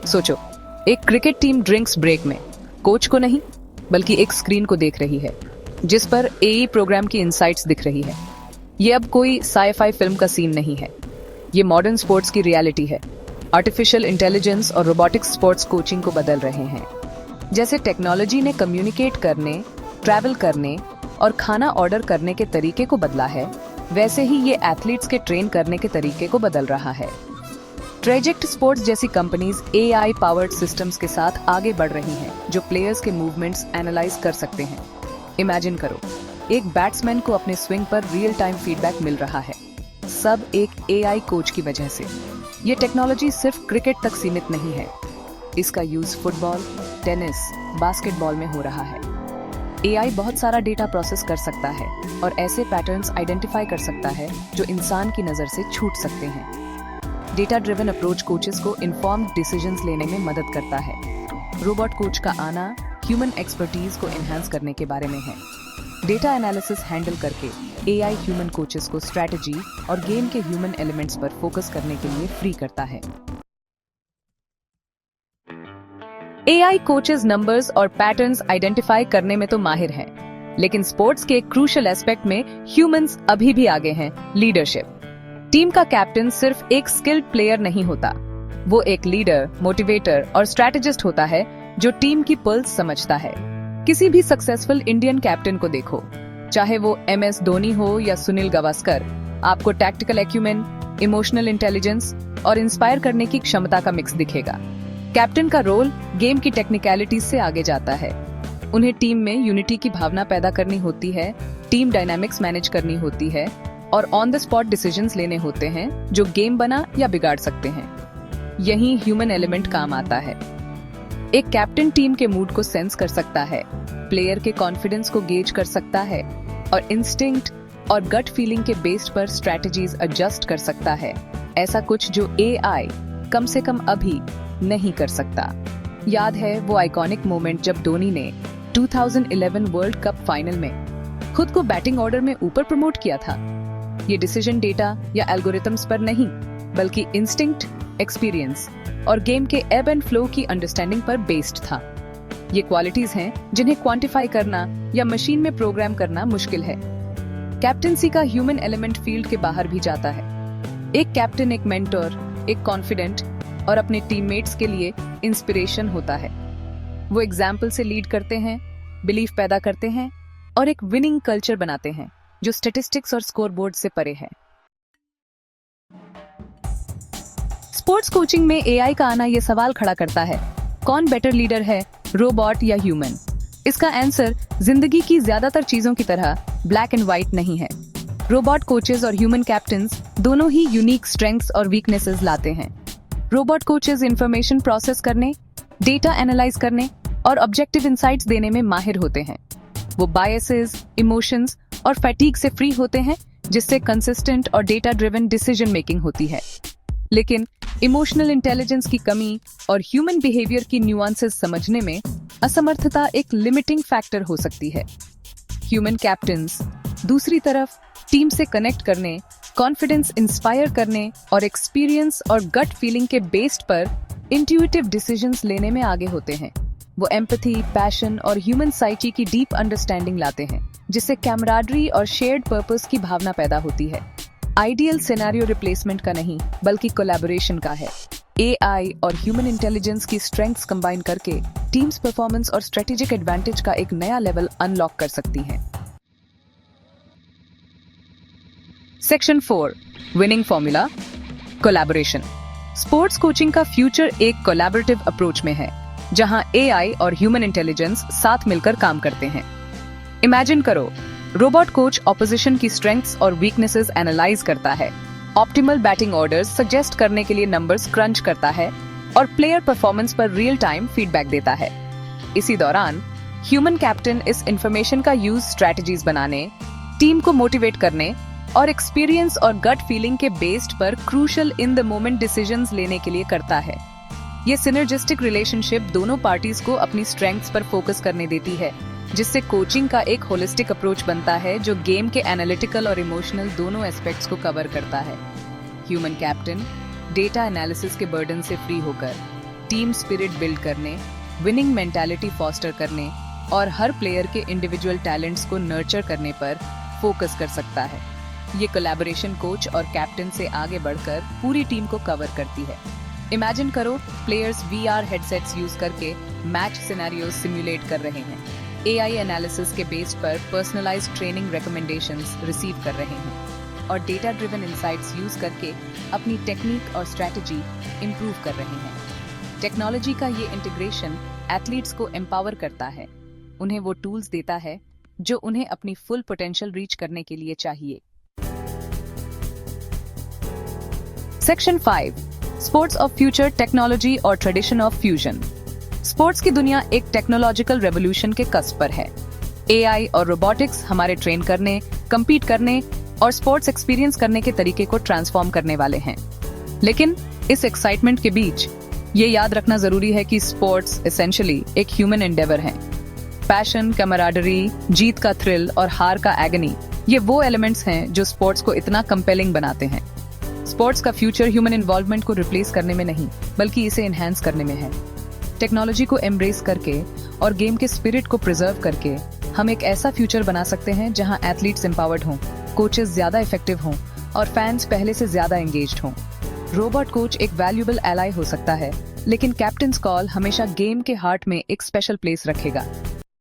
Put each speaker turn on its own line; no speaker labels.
सोचो, एक cricket team drinks break में कोच को नहीं बल्कि एक स्क्रीन को देख रही है जिस पर एई प्रोग्राम की इनसाइट्स दिख रही है। ये अब कोई साई-फाई फिल्म का सीन नहीं है, ये मॉडर्न स्पोर्ट्स की रियलिटी है। आर्टिफिशियल इंटेलिजेंस और रोबोटिक्स स्पोर्ट्स कोचिंग को बदल रहे हैं। जैसे टेक्नोलॉजी ने कम्युनिकेट करने, ट्रैवल करने और खाना ऑर्डर करने के तरीके को बदला है, वैसे ही ये एथलीट्स के ट्रेन करने के तरीके को बदल रहा है। ट्रेजेक्ट स्पोर्ट्स जैसी कंपनीज एआई पावर्ड सिस्टम्स के साथ आगे बढ़ रही हैं जो प्लेयर्स के मूवमेंट्स एनालाइज कर सकते हैं। इमेजिन करो, एक बैट्समैन को अपने स्विंग पर रियल टाइम फीडबैक मिल रहा है, सब एक एआई कोच की वजह से। ये टेक्नोलॉजी सिर्फ क्रिकेट तक सीमित नहीं है, इसका यूज फुटबॉल, टेनिस, बास्केटबॉल में हो रहा है। एआई बहुत सारा डेटा प्रोसेस कर सकता है और ऐसे पैटर्न्स आइडेंटिफाई कर सकता है जो इंसान की नज़र से छूट सकते हैं। डेटा ड्रिवन अप्रोच कोचेस को इन्फॉर्म्ड डिसीजंस लेने में मदद करता है। रोबोट कोच का आना ह्यूमन एक्सपर्टीज को एनहांस करने के बारे में है। डेटा एनालिसिस हैंडल करके एआई ह्यूमन कोचेस को स्ट्रैटेजी और गेम के ह्यूमन एलिमेंट्स पर फोकस करने के लिए फ्री करता है। एआई कोचेस नंबर्स और पैटर्न्स आइडेंटिफाई करने में तो माहिर हैं, लेकिन स्पोर्ट्स के क्रूशियल एस्पेक्ट में ह्यूमंस अभी भी आगे हैं, लीडरशिप। टीम का कैप्टन सिर्फ एक स्किल्ड प्लेयर नहीं होता, वो एक लीडर, मोटिवेटर और स्ट्रैटेजिस्ट होता है जो टीम की पल्स समझता है। किसी भी सक्सेसफुल इंडियन कैप्टन को देखो, चाहे वो एमएस धोनी हो या सुनील गावस्कर, आपको टैक्टिकल एक्यूमेन, इमोशनल इंटेलिजेंस और इंस्पायर करने की क्षमता का मिक्स दिखेगा। कैप्टन का रोल गेम की टेक्निकलिटीज से आगे जाता है। उन्हें टीम में यूनिटी की भावना पैदा करनी होती है, टीम डायनामिक्स मैनेज करनी होती है और ऑन द स्पॉट डिसीजंस लेने होते हैं जो गेम बना या बिगाड़ सकते हैं। यही ह्यूमन एलिमेंट काम आता है। एक कैप्टन टीम के मूड को सेंस कर सकता है, प्लेयर के कॉन्फिडेंस को गेज कर सकता है और इंस्टिंक्ट और गट फीलिंग के बेस पर स्ट्रैटेजीज एडजस्ट कर सकता है। ऐसा कुछ जो एआई कम से कम अभी नहीं कर सकता। याद है वो आइकॉनिक मोमेंट जब धोनी ने 2011 वर्ल्ड कप फाइनल में खुद को बैटिंग ऑर्डर में ऊपर प्रमोट किया था। ये डिसीजन डेटा या एल्गोरिथम्स पर नहीं बल्कि इंस्टिंक्ट, एक्सपीरियंस और गेम के एब एंड फ्लो की अंडरस्टैंडिंग पर बेस्ड था। ये क्वालिटीज हैं जिन्हें क्वांटिफाई करना या मशीन में प्रोग्राम करना मुश्किल है। कैप्टेंसी का ह्यूमन एलिमेंट फील्ड के बाहर भी जाता है। एक कैप्टन एक मेंटर, एक कॉन्फिडेंट और अपने टीममेट्स के लिए इंस्पिरेशन होता है। वो एग्जाम्पल से लीड करते हैं, बिलीफ पैदा करते हैं और एक विनिंग कल्चर बनाते हैं जो स्टैटिस्टिक्स और स्कोरबोर्ड से परे है। स्पोर्ट्स कोचिंग में एआई का आना ये सवाल खड़ा करता है, कौन बेटर लीडर है, रोबोट या ह्यूमन? इसका आंसर जिंदगी की ज्यादातर चीजों की तरह ब्लैक एंड व्हाइट नहीं है। रोबोट कोचेस और ह्यूमन कैप्टन्स दोनों ही यूनिक स्ट्रेंथ्स और वीकनेसेस लाते हैं। रोबोट कोचेस इंफॉर्मेशन प्रोसेस करने, डेटा एनालाइज करने और ऑब्जेक्टिव इंसाइट्स देने में माहिर होते हैं। वो बायसेस, इमोशंस और फैटीग से फ्री होते हैं जिससे कंसिस्टेंट और डेटा ड्रिवन डिसीजन मेकिंग होती है। लेकिन इमोशनल इंटेलिजेंस की कमी और ह्यूमन बिहेवियर की न्यूआंसेस समझने में असमर्थता एक लिमिटिंग फैक्टर हो सकती है। ह्यूमन कैप्टन्स दूसरी तरफ टीम से कनेक्ट करने, कॉन्फिडेंस इंस्पायर करने और एक्सपीरियंस और गट फीलिंग के बेस्ड पर इंट्यूटिव डिसीजंस लेने में आगे होते हैं। वो एम्पैथी, पैशन और ह्यूमन साइकी की डीप अंडरस्टैंडिंग लाते हैं जिससे कैमराडरी और शेयर्ड पर्पस की भावना पैदा होती है। आइडियल सिनेरियो रिप्लेसमेंट का नहीं बल्कि कोलैबोरेशन का है। एआई और ह्यूमन इंटेलिजेंस की स्ट्रेंथ्स कंबाइन करके टीम्स परफॉर्मेंस और स्ट्रेटेजिक एडवांटेज का एक नया लेवल अनलॉक कर सकती हैं। Section 4, winning formula, collaboration. Sports coaching का फ्यूचर एक कोलैबोरेटिव अप्रोच में है जहां एआई और ह्यूमन इंटेलिजेंस साथ मिलकर काम करते हैं। इमेजिन करो, रोबोट कोच ऑपोजिशन की स्ट्रेंथ्स और वीकनेसेस एनालाइज करता है, ऑप्टिमल बैटिंग ऑर्डर्स सजेस्ट करने के लिए नंबर्स क्रंच करता है और प्लेयर परफॉर्मेंस पर रियल टाइम फीडबैक देता है। इसी दौरान ह्यूमन कैप्टन इस इंफॉर्मेशन का यूज स्ट्रैटेजीज बनाने, टीम को मोटिवेट करने और एक्सपीरियंस और गट फीलिंग के बेस्ड पर crucial in the moment decisions लेने के लिए करता है। ये सिनर्जिस्टिक रिलेशनशिप दोनों पार्टीज को अपनी स्ट्रेंथ्स पर फोकस करने देती है, जिससे कोचिंग का एक होलिस्टिक अप्रोच बनता है जो गेम के एनालिटिकल और इमोशनल दोनों एस्पेक्ट्स को कवर करता है। ह्यूमन कैप्टन डेटा एनालिसिस के बर्डन से फ्री होकर टीम स्पिरिट बिल्ड करने, विनिंग मेंटालिटी फॉस्टर करने और हर प्लेयर के इंडिविजुअल टैलेंट्स को नर्चर करने पर फोकस कर सकता है। ये कोलैबोरेशन कोच और कैप्टन से आगे बढ़कर पूरी टीम को कवर करती है। इमेजिन करो, प्लेयर्स VR हेडसेट्स यूज करके मैच सिनेरियोज सिमुलेट कर रहे हैं, AI एनालिसिस के बेस पर पर्सनलाइज्ड ट्रेनिंग रिकमेंडेशंस रिसीव कर रहे हैं और डेटा ड्रिवन इंसाइट्स यूज करके अपनी टेक्निक और स्ट्रेटजी इंप्रूव कर रहे हैं। टेक्नोलॉजी का ये इंटीग्रेशन एथलीट्स को एम्पावर करता है, उन्हें वो टूल्स देता है जो उन्हें अपनी फुल पोटेंशियल रीच करने के लिए चाहिए। Section 5, sports of future, technology और ट्रेडिशन ऑफ फ्यूजन। स्पोर्ट्स की दुनिया एक टेक्नोलॉजिकल रेवोल्यूशन के कस्प पर है। AI और रोबोटिक्स हमारे ट्रेन करने, compete करने और स्पोर्ट्स एक्सपीरियंस करने के तरीके को ट्रांसफॉर्म करने वाले हैं। लेकिन इस एक्साइटमेंट के बीच ये याद रखना जरूरी है कि स्पोर्ट्स एसेंशियली एक ह्यूमन एंडेवर है। पैशन, कैमराडरी, जीत का थ्रिल और हार का एगनी, ये वो एलिमेंट्स हैं जो स्पोर्ट्स को इतना कंपेलिंग बनाते हैं। स्पोर्ट्स का फ्यूचर ह्यूमन इन्वॉल्वमेंट को रिप्लेस करने में नहीं, बल्कि इसे एनहांस करने में है। टेक्नोलॉजी को एम्ब्रेस करके और गेम के स्पिरिट को प्रिजर्व करके हम एक ऐसा फ्यूचर बना सकते हैं जहां एथलीट्स एम्पावर्ड हों, कोचेस ज्यादा इफेक्टिव हों और फैंस पहले से ज्यादा एंगेज्ड हों। रोबोट कोच एक वैल्यूएबल एलाई हो सकता है, लेकिन कैप्टन्स कॉल हमेशा गेम के हार्ट में एक स्पेशल प्लेस रखेगा।